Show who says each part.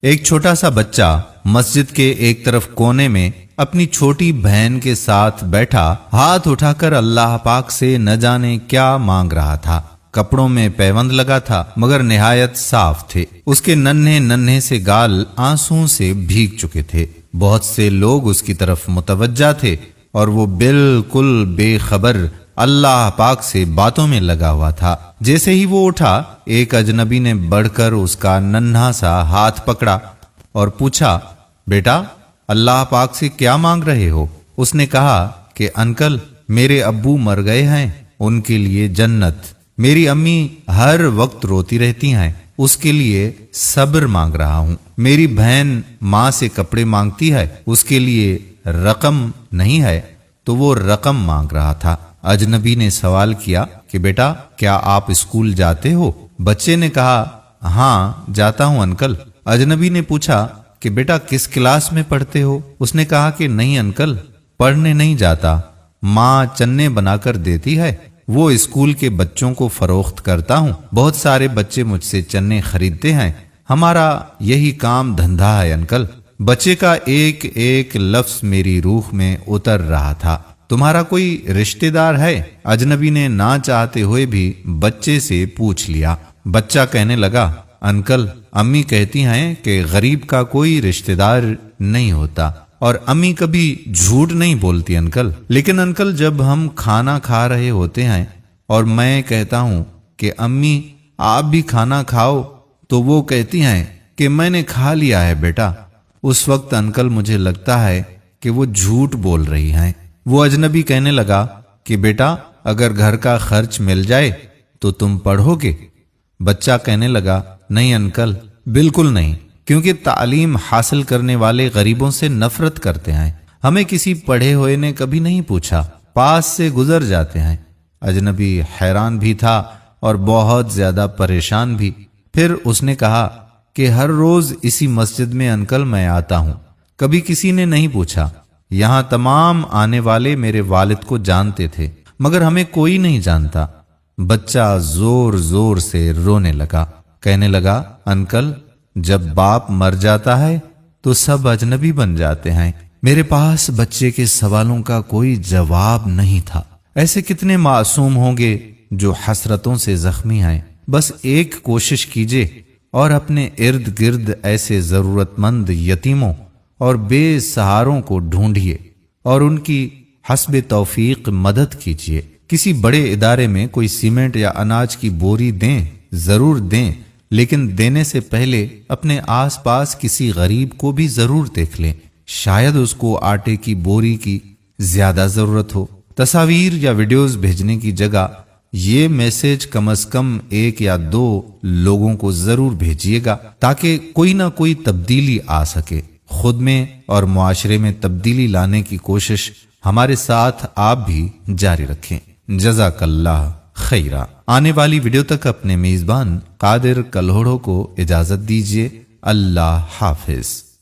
Speaker 1: ایک چھوٹا سا بچہ مسجد کے ایک طرف کونے میں اپنی چھوٹی بہن کے ساتھ بیٹھا ہاتھ اٹھا کر اللہ پاک سے نہ جانے کیا مانگ رہا تھا۔ کپڑوں میں پیوند لگا تھا مگر نہایت صاف تھے۔ اس کے ننھے ننھے سے گال آنسوؤں سے بھیگ چکے تھے۔ بہت سے لوگ اس کی طرف متوجہ تھے اور وہ بالکل بے خبر اللہ پاک سے باتوں میں لگا ہوا تھا۔ جیسے ہی وہ اٹھا، ایک اجنبی نے بڑھ کر اس کا ننھا سا ہاتھ پکڑا اور پوچھا، بیٹا اللہ پاک سے کیا مانگ رہے ہو؟ اس نے کہا کہ انکل میرے ابو مر گئے ہیں، ان کے لیے جنت۔ میری امی ہر وقت روتی رہتی ہیں، اس کے لیے صبر مانگ رہا ہوں۔ میری بہن ماں سے کپڑے مانگتی ہے، اس کے لیے رقم نہیں ہے تو وہ رقم مانگ رہا تھا۔ اجنبی نے سوال کیا کہ بیٹا کیا آپ اسکول جاتے ہو؟ بچے نے کہا ہاں جاتا ہوں انکل۔ اجنبی نے پوچھا کہ بیٹا کس کلاس میں پڑھتے ہو؟ اس نے کہا کہ نہیں انکل پڑھنے نہیں جاتا، ماں چنے بنا کر دیتی ہے، وہ اسکول کے بچوں کو فروخت کرتا ہوں، بہت سارے بچے مجھ سے چنے خریدتے ہیں، ہمارا یہی کام دھندا ہے انکل۔ بچے کا ایک ایک لفظ میری روح میں اتر رہا تھا۔ تمہارا کوئی رشتہ دار ہے؟ اجنبی نے نہ چاہتے ہوئے بھی بچے سے پوچھ لیا۔ بچہ کہنے لگا انکل امی کہتی ہیں کہ غریب کا کوئی رشتہ دار نہیں ہوتا، اور امی کبھی جھوٹ نہیں بولتی انکل، لیکن انکل جب ہم کھانا کھا رہے ہوتے ہیں اور میں کہتا ہوں کہ امی آپ بھی کھانا کھاؤ تو وہ کہتی ہیں کہ میں نے کھا لیا ہے بیٹا، اس وقت انکل مجھے لگتا ہے کہ وہ جھوٹ بول رہی ہیں۔ وہ اجنبی کہنے لگا کہ بیٹا اگر گھر کا خرچ مل جائے تو تم پڑھو گے؟ بچہ کہنے لگا نہیں انکل بالکل نہیں، کیونکہ تعلیم حاصل کرنے والے غریبوں سے نفرت کرتے ہیں، ہمیں کسی پڑھے ہوئے نے کبھی نہیں پوچھا، پاس سے گزر جاتے ہیں۔ اجنبی حیران بھی تھا اور بہت زیادہ پریشان بھی۔ پھر اس نے کہا کہ ہر روز اسی مسجد میں انکل میں آتا ہوں، کبھی کسی نے نہیں پوچھا، یہاں تمام آنے والے میرے والد کو جانتے تھے مگر ہمیں کوئی نہیں جانتا۔ بچہ زور زور سے رونے لگا، کہنے لگا انکل جب باپ مر جاتا ہے تو سب اجنبی بن جاتے ہیں۔ میرے پاس بچے کے سوالوں کا کوئی جواب نہیں تھا۔ ایسے کتنے معصوم ہوں گے جو حسرتوں سے زخمی ہیں۔ بس ایک کوشش کیجیے اور اپنے ارد گرد ایسے ضرورت مند یتیموں اور بے سہاروں کو ڈھونڈیے اور ان کی حسب توفیق مدد کیجیے۔ کسی بڑے ادارے میں کوئی سیمنٹ یا اناج کی بوری دیں، ضرور دیں، لیکن دینے سے پہلے اپنے آس پاس کسی غریب کو بھی ضرور دیکھ لیں، شاید اس کو آٹے کی بوری کی زیادہ ضرورت ہو۔ تصاویر یا ویڈیوز بھیجنے کی جگہ یہ میسج کم از کم 1 یا 2 لوگوں کو ضرور بھیجیے گا تاکہ کوئی نہ کوئی تبدیلی آ سکے۔ خود میں اور معاشرے میں تبدیلی لانے کی کوشش ہمارے ساتھ آپ بھی جاری رکھیں۔ جزاک اللہ خیرہ۔ آنے والی ویڈیو تک اپنے میزبان قادر کلہوڑو کو اجازت دیجیے۔ اللہ حافظ۔